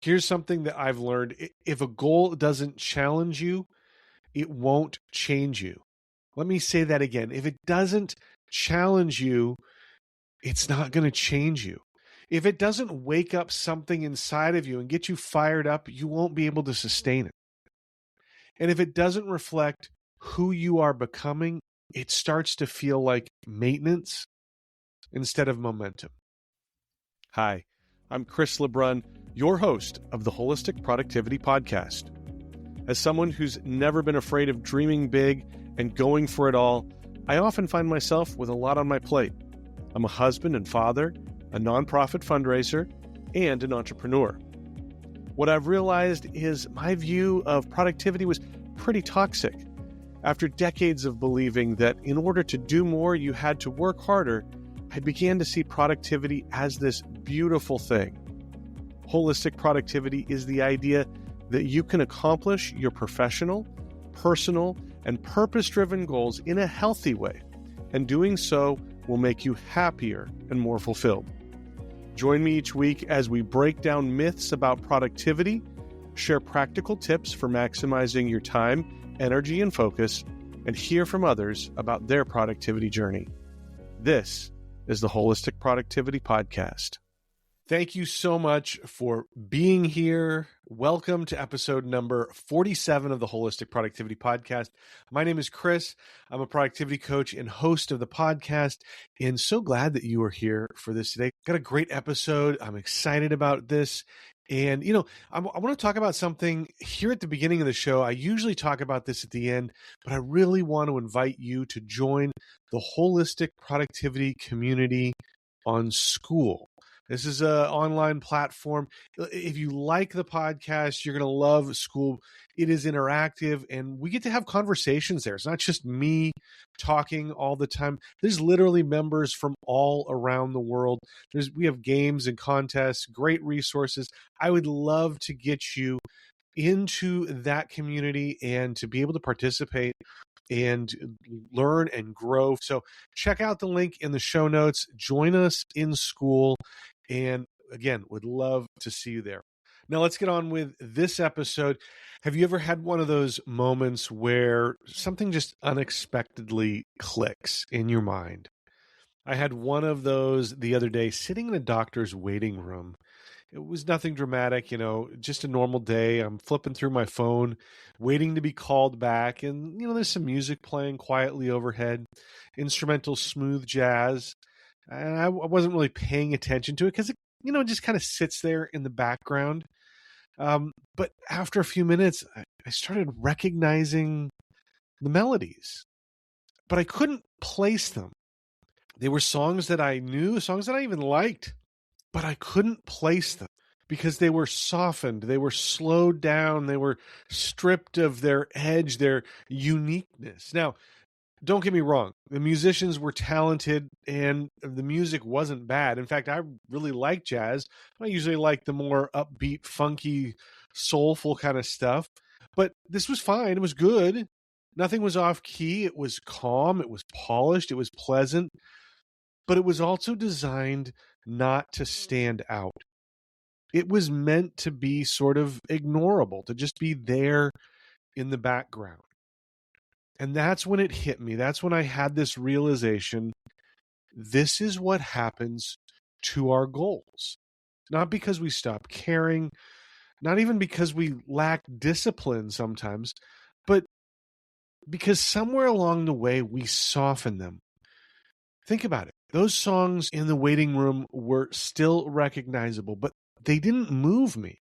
Here's something that I've learned. If a goal doesn't challenge you, it won't change you. Let me say that again. If it doesn't challenge you, it's not going to change you. If it doesn't wake up something inside of you and get you fired up, you won't be able to sustain it. And if it doesn't reflect who you are becoming, it starts to feel like maintenance instead of momentum. Hi, I'm Chris LeBrun, your host of the Wholistic Productivity Podcast. As someone who's never been afraid of dreaming big and going for it all, I often find myself with a lot on my plate. I'm a husband and father, a nonprofit fundraiser, and an entrepreneur. What I've realized is my view of productivity was pretty toxic. After decades of believing that in order to do more, you had to work harder, I began to see productivity as this beautiful thing. Holistic productivity is the idea that you can accomplish your professional, personal, and purpose-driven goals in a healthy way, and doing so will make you happier and more fulfilled. Join me each week as we break down myths about productivity, share practical tips for maximizing your time, energy, and focus, and hear from others about their productivity journey. This is the Wholistic Productivity Podcast. Thank you so much for being here. Welcome to episode number 47 of the Wholistic Productivity Podcast. My name is Chris. I'm a productivity coach and host of the podcast, and so glad that you are here for this today. Got a great episode. I'm excited about this. And, I want to talk about something here at the beginning of the show. I usually talk about this at the end, but I really want to invite you to join the Holistic Productivity community on School. This is an online platform. If you like the podcast, you're going to love School. It is interactive, and we get to have conversations there. It's not just me talking all the time. There's literally members from all around the world. We have games and contests, great resources. I would love to get you into that community and to be able to participate and learn and grow. So check out the link in the show notes. Join us in School. And again, would love to see you there. Now let's get on with this episode. Have you ever had one of those moments where something just unexpectedly clicks in your mind? I had one of those the other day sitting in a doctor's waiting room. It was nothing dramatic, just a normal day. I'm flipping through my phone, waiting to be called back. And, there's some music playing quietly overhead, instrumental smooth jazz. And I wasn't really paying attention to it because, it just kind of sits there in the background. But after a few minutes, I started recognizing the melodies, but I couldn't place them. They were songs that I knew, songs that I even liked, but I couldn't place them because they were softened, they were slowed down, they were stripped of their edge, their uniqueness. Now, don't get me wrong, the musicians were talented and the music wasn't bad. In fact, I really like jazz. I usually like the more upbeat, funky, soulful kind of stuff. But this was fine. It was good. Nothing was off key. It was calm. It was polished. It was pleasant. But it was also designed not to stand out. It was meant to be sort of ignorable, to just be there in the background. And that's when it hit me. That's when I had this realization. This is what happens to our goals. Not because we stop caring, not even because we lack discipline sometimes, but because somewhere along the way we soften them. Think about it. Those songs in the waiting room were still recognizable, but they didn't move me.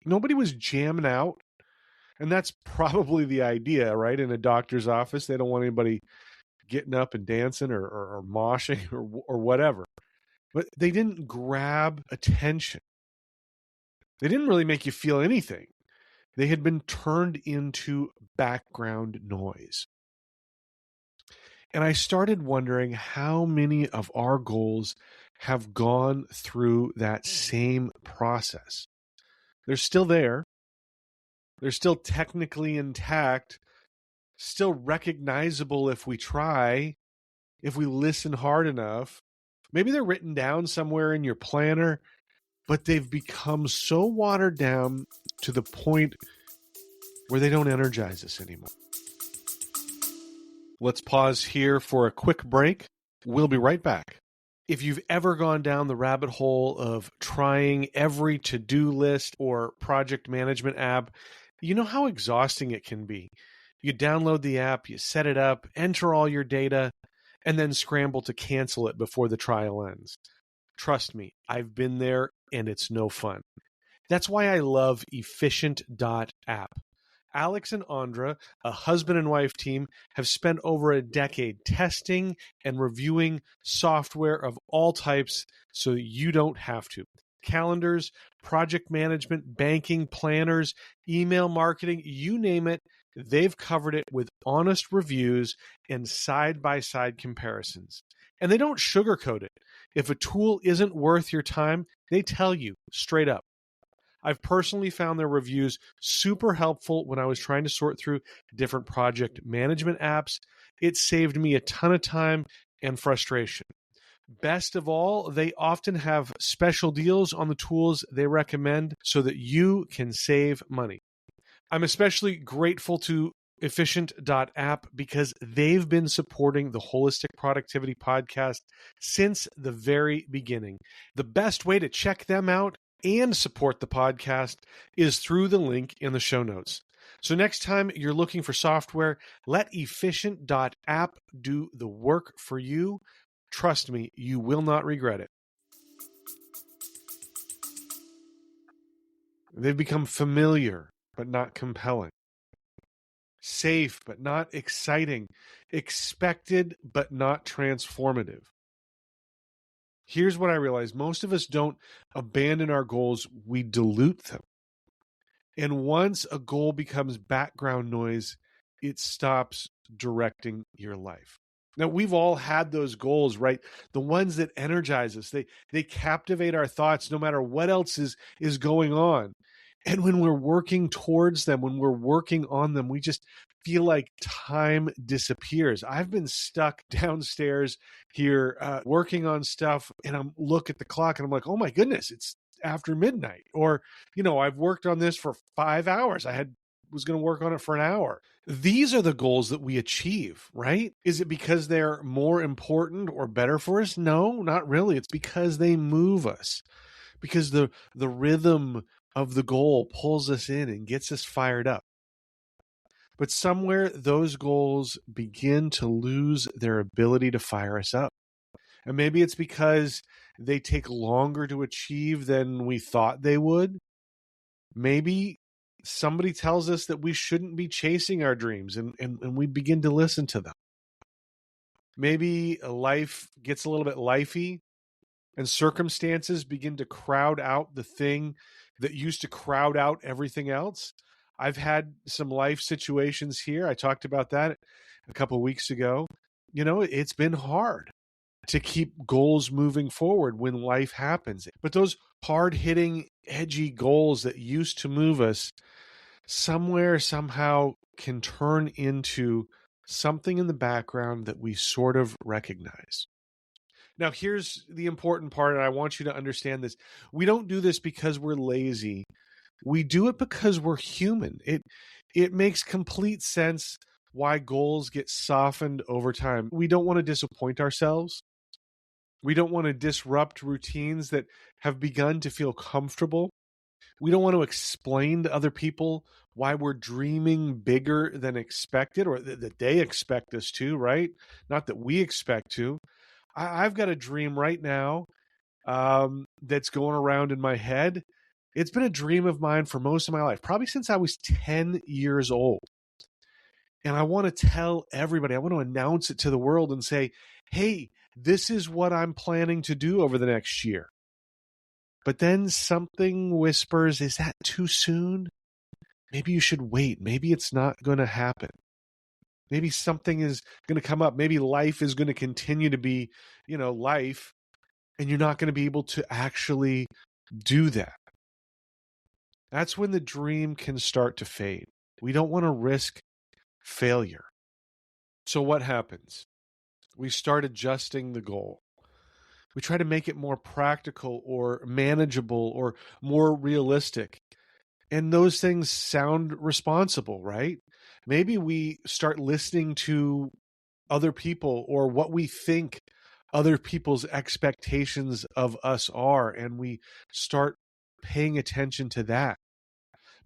Nobody was jamming out. And that's probably the idea, right? In a doctor's office, they don't want anybody getting up and dancing or moshing or whatever. But they didn't grab attention. They didn't really make you feel anything. They had been turned into background noise. And I started wondering how many of our goals have gone through that same process. They're still there. They're still technically intact, still recognizable if we try, if we listen hard enough. Maybe they're written down somewhere in your planner, but they've become so watered down to the point where they don't energize us anymore. Let's pause here for a quick break. We'll be right back. If you've ever gone down the rabbit hole of trying every to-do list or project management app, you know how exhausting it can be. You download the app, you set it up, enter all your data, and then scramble to cancel it before the trial ends. Trust me, I've been there and it's no fun. That's why I love Efficient.app. Alex and Andra, a husband and wife team, have spent over a decade testing and reviewing software of all types so you don't have to. Calendars, project management, banking, planners, email marketing, you name it, they've covered it with honest reviews and side-by-side comparisons. And they don't sugarcoat it. If a tool isn't worth your time, they tell you straight up. I've personally found their reviews super helpful when I was trying to sort through different project management apps. It saved me a ton of time and frustration. Best of all, they often have special deals on the tools they recommend so that you can save money. I'm especially grateful to Efficient.app because they've been supporting the Wholistic Productivity Podcast since the very beginning. The best way to check them out and support the podcast is through the link in the show notes. So next time you're looking for software, let Efficient.app do the work for you. Trust me, you will not regret it. They've become familiar, but not compelling. Safe, but not exciting. Expected, but not transformative. Here's what I realized. Most of us don't abandon our goals, we dilute them. And once a goal becomes background noise, it stops directing your life. Now, we've all had those goals, right? The ones that energize us. They captivate our thoughts no matter what else is going on. And when we're working towards them, when we're working on them, we just feel like time disappears. I've been stuck downstairs here working on stuff, and I'm look at the clock and I'm like, oh my goodness, it's after midnight. Or, I've worked on this for 5 hours. Was going to work on it for an hour. These are the goals that we achieve, right? Is it because they're more important or better for us? No, not really. It's because they move us. Because the rhythm of the goal pulls us in and gets us fired up. But somewhere those goals begin to lose their ability to fire us up. And maybe it's because they take longer to achieve than we thought they would. Maybe somebody tells us that we shouldn't be chasing our dreams and we begin to listen to them. Maybe life gets a little bit lifey and circumstances begin to crowd out the thing that used to crowd out everything else. I've had some life situations here. I talked about that a couple of weeks ago. It's been hard to keep goals moving forward when life happens. But those hard-hitting, edgy goals that used to move us somewhere, somehow can turn into something in the background that we sort of recognize. Now, here's the important part, and I want you to understand this. We don't do this because we're lazy. We do it because we're human. It makes complete sense why goals get softened over time. We don't want to disappoint ourselves. We don't want to disrupt routines that have begun to feel comfortable. We don't want to explain to other people why we're dreaming bigger than expected or that they expect us to, right? Not that we expect to. I've got a dream right now that's going around in my head. It's been a dream of mine for most of my life, probably since I was 10 years old. And I want to tell everybody, I want to announce it to the world and say, hey, this is what I'm planning to do over the next year. But then something whispers, is that too soon? Maybe you should wait. Maybe it's not going to happen. Maybe something is going to come up. Maybe life is going to continue to be, life, and you're not going to be able to actually do that. That's when the dream can start to fade. We don't want to risk failure. So what happens? We start adjusting the goal. We try to make it more practical or manageable or more realistic. And those things sound responsible, right? Maybe we start listening to other people or what we think other people's expectations of us are, and we start paying attention to that.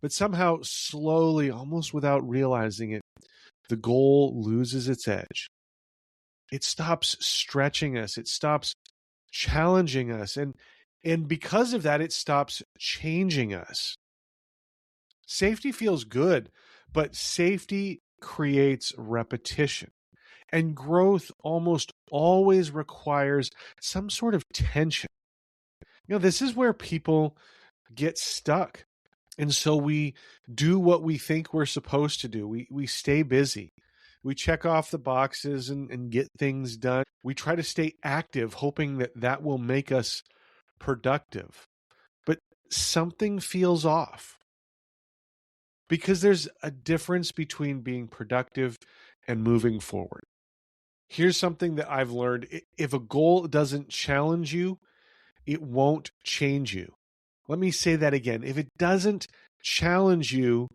But somehow, slowly, almost without realizing it, the goal loses its edge. It stops stretching us. It stops challenging us. And because of that, it stops changing us. Safety feels good, but safety creates repetition. And growth almost always requires some sort of tension. This is where people get stuck. And so we do what we think we're supposed to do. We stay busy. We check off the boxes and get things done. We try to stay active, hoping that that will make us productive. But something feels off. Because there's a difference between being productive and moving forward. Here's something that I've learned. If a goal doesn't challenge you, it won't change you. Let me say that again. If it doesn't challenge you,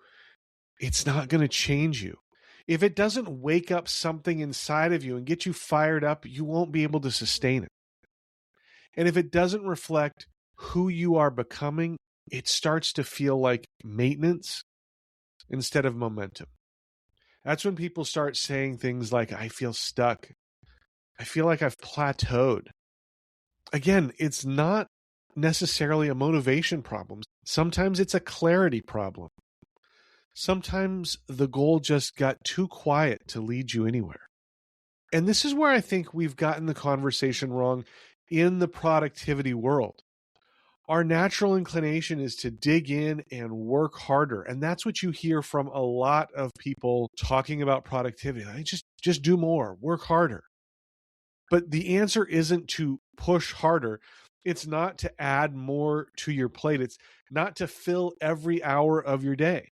it's not going to change you. If it doesn't wake up something inside of you and get you fired up, you won't be able to sustain it. And if it doesn't reflect who you are becoming, it starts to feel like maintenance instead of momentum. That's when people start saying things like, I feel stuck. I feel like I've plateaued. Again, it's not necessarily a motivation problem. Sometimes it's a clarity problem. Sometimes the goal just got too quiet to lead you anywhere. And this is where I think we've gotten the conversation wrong in the productivity world. Our natural inclination is to dig in and work harder. And that's what you hear from a lot of people talking about productivity. Just do more, work harder. But the answer isn't to push harder. It's not to add more to your plate. It's not to fill every hour of your day.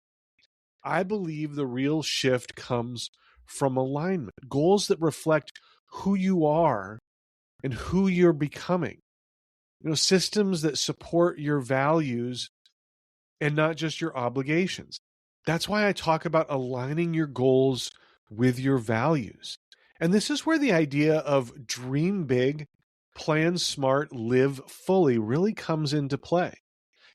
I believe the real shift comes from alignment, goals that reflect who you are and who you're becoming. Systems that support your values and not just your obligations. That's why I talk about aligning your goals with your values. And this is where the idea of dream big, plan smart, live fully really comes into play.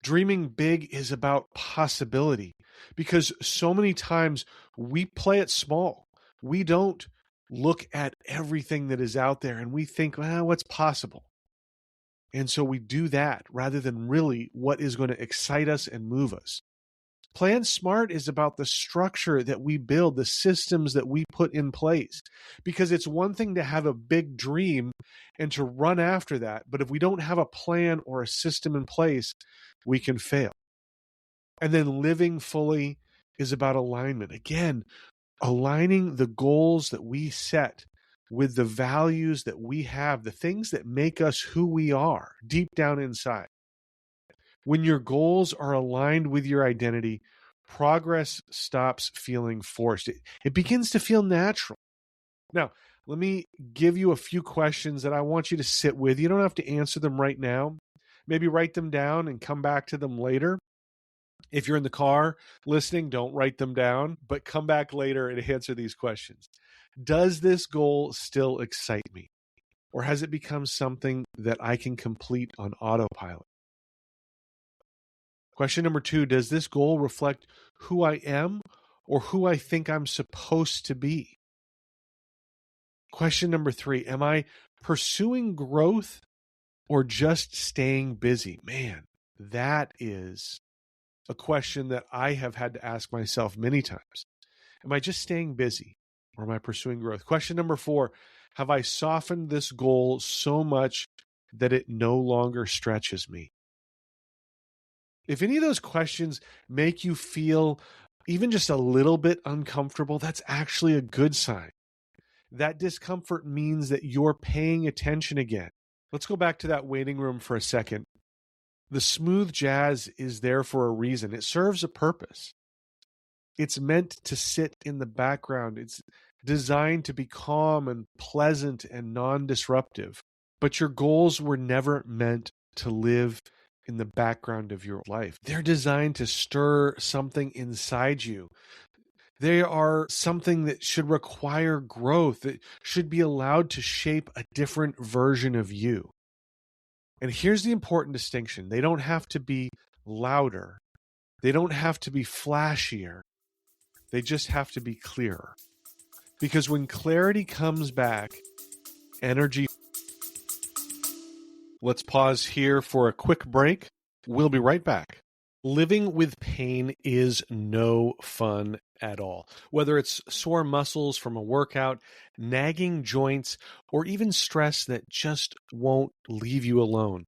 Dreaming big is about possibility because so many times we play it small. We don't look at everything that is out there and we think, what's possible? And so we do that rather than really what is going to excite us and move us. Plan smart is about the structure that we build, the systems that we put in place, because it's one thing to have a big dream and to run after that. But if we don't have a plan or a system in place, we can fail. And then living fully is about alignment. Again, aligning the goals that we set with the values that we have, the things that make us who we are deep down inside. When your goals are aligned with your identity, progress stops feeling forced. It begins to feel natural. Now, let me give you a few questions that I want you to sit with. You don't have to answer them right now. Maybe write them down and come back to them later. If you're in the car listening, don't write them down, but come back later and answer these questions. Does this goal still excite me? Or has it become something that I can complete on autopilot? Question number 2, does this goal reflect who I am or who I think I'm supposed to be? Question number 3, am I pursuing growth or just staying busy? Man, that is a question that I have had to ask myself many times. Am I just staying busy or am I pursuing growth? Question number 4, have I softened this goal so much that it no longer stretches me? If any of those questions make you feel even just a little bit uncomfortable, that's actually a good sign. That discomfort means that you're paying attention again. Let's go back to that waiting room for a second. The smooth jazz is there for a reason. It serves a purpose. It's meant to sit in the background. It's designed to be calm and pleasant and non-disruptive. But your goals were never meant to live in the background of your life. They're designed to stir something inside you. They are something that should require growth, that should be allowed to shape a different version of you. And here's the important distinction. They don't have to be louder. They don't have to be flashier. They just have to be clearer. Because when clarity comes back, energy. Let's pause here for a quick break. We'll be right back. Living with pain is no fun at all. Whether it's sore muscles from a workout, nagging joints, or even stress that just won't leave you alone.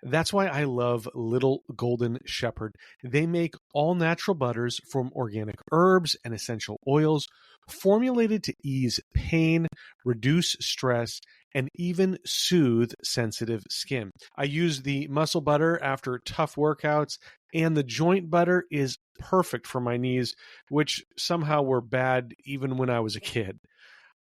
That's why I love Little Golden Shepherd. They make all natural butters from organic herbs and essential oils, formulated to ease pain, reduce stress, and even soothe sensitive skin. I use the muscle butter after tough workouts, and the joint butter is perfect for my knees, which somehow were bad even when I was a kid.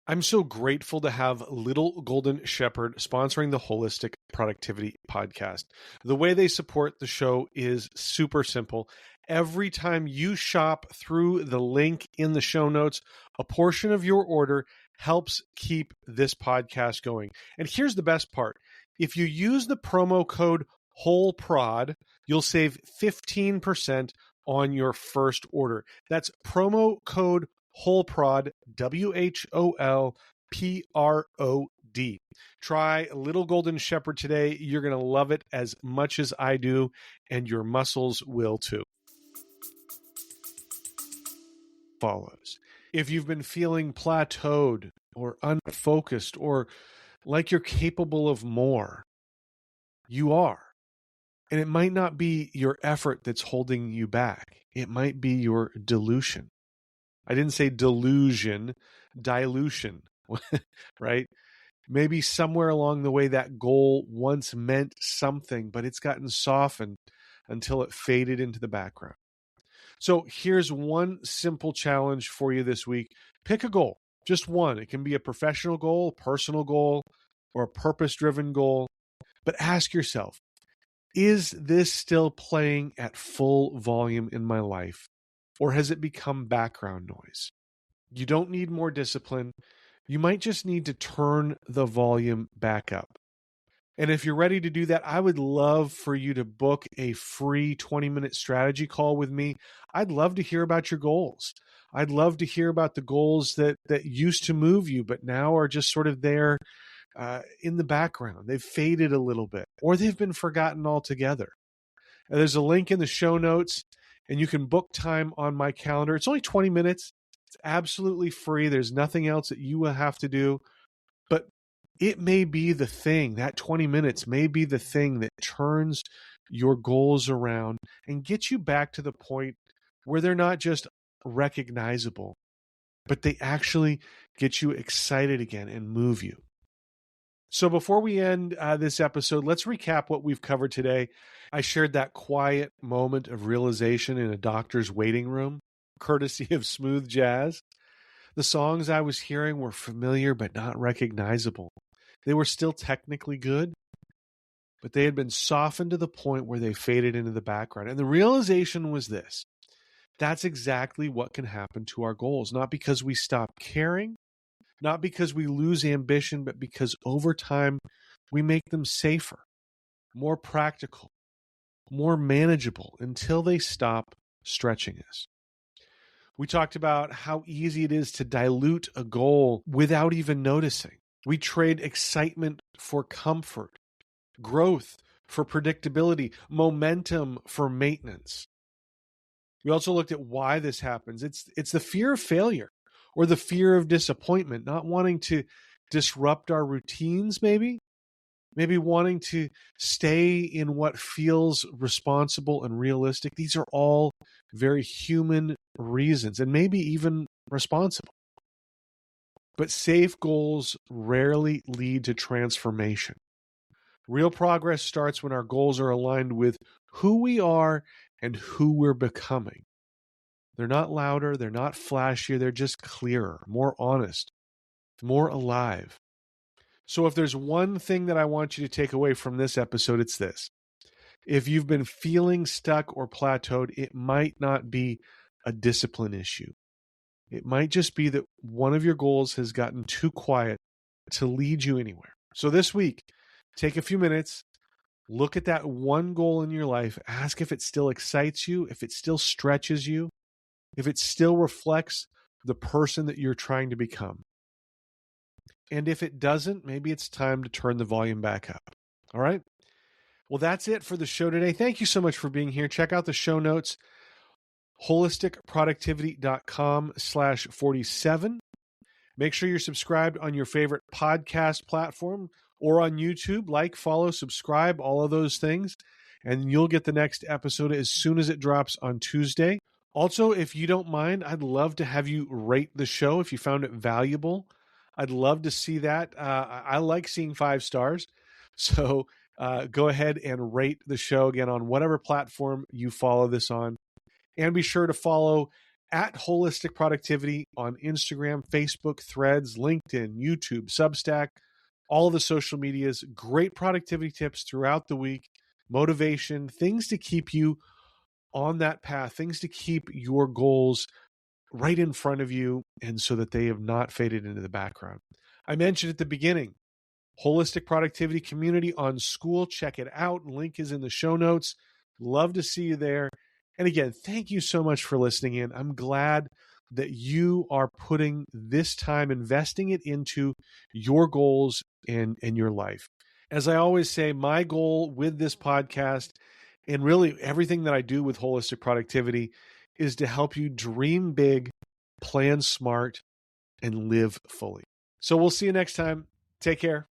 I'm so grateful to have Little Golden Shepherd sponsoring the Wholistic Productivity Podcast. The way they support the show is super simple. Every time you shop through the link in the show notes, a portion of your order helps keep this podcast going. And here's the best part. If you use the promo code WHOLEPROD, you'll save 15% on your first order. That's promo code WHOLEPROD, WHOLPROD. Try Little Golden Shepherd today. You're going to love it as much as I do, and your muscles will too. Follows. If you've been feeling plateaued or unfocused or like you're capable of more, you are. And it might not be your effort that's holding you back. It might be your dilution. I didn't say delusion, dilution, right? Maybe somewhere along the way that goal once meant something, but it's gotten softened until it faded into the background. So here's one simple challenge for you this week. Pick a goal, just one. It can be a professional goal, a personal goal, or a purpose-driven goal. But ask yourself, is this still playing at full volume in my life? Or has it become background noise? You don't need more discipline. You might just need to turn the volume back up. And if you're ready to do that, I would love for you to book a free 20-minute strategy call with me. I'd love to hear about your goals. I'd love to hear about the goals that used to move you, but now are just sort of there in the background. They've faded a little bit, or they've been forgotten altogether. And there's a link in the show notes, and you can book time on my calendar. It's only 20 minutes. It's absolutely free. There's nothing else that you will have to do. But it may be the thing, that 20 minutes may be the thing that turns your goals around and gets you back to the point where they're not just recognizable, but they actually get you excited again and move you. So before we end this episode, let's recap what we've covered today. I shared that quiet moment of realization in a doctor's waiting room, courtesy of smooth jazz. The songs I was hearing were familiar but not recognizable. They were still technically good, but they had been softened to the point where they faded into the background. And the realization was this: that's exactly what can happen to our goals, not because we stop caring, not because we lose ambition, but because over time we make them safer, more practical, more manageable until they stop stretching us. We talked about how easy it is to dilute a goal without even noticing. We trade excitement for comfort, growth for predictability, momentum for maintenance. We also looked at why this happens. It's the fear of failure or the fear of disappointment, not wanting to disrupt our routines, maybe wanting to stay in what feels responsible and realistic. These are all very human reasons and maybe even responsible. But safe goals rarely lead to transformation. Real progress starts when our goals are aligned with who we are and who we're becoming. They're not louder, they're not flashier, they're just clearer, more honest, more alive. So if there's one thing that I want you to take away from this episode, it's this. If you've been feeling stuck or plateaued, it might not be a discipline issue. It might just be that one of your goals has gotten too quiet to lead you anywhere. So this week, take a few minutes, look at that one goal in your life, ask if it still excites you, if it still stretches you, if it still reflects the person that you're trying to become. And if it doesn't, maybe it's time to turn the volume back up. All right? Well, that's it for the show today. Thank you so much for being here. Check out the show notes, holisticproductivity.com/47. Make sure you're subscribed on your favorite podcast platform or on YouTube. Like, follow, subscribe, all of those things. And you'll get the next episode as soon as it drops on Tuesday. Also, if you don't mind, I'd love to have you rate the show if you found it valuable. I'd love to see that. I like seeing 5 stars. So go ahead and rate the show again on whatever platform you follow this on. And be sure to follow at Wholistic Productivity on Instagram, Facebook, Threads, LinkedIn, YouTube, Substack, all of the social medias. Great productivity tips throughout the week, motivation, things to keep you on that path, things to keep your goals right in front of you and so that they have not faded into the background. I mentioned at the beginning, Holistic Productivity Community on School. Check it out. Link is in the show notes. Love to see you there. And again, thank you so much for listening in. I'm glad that you are putting this time, investing it into your goals and your life. As I always say, my goal with this podcast and really everything that I do with Holistic Productivity is to help you dream big, plan smart, and live fully. So we'll see you next time. Take care.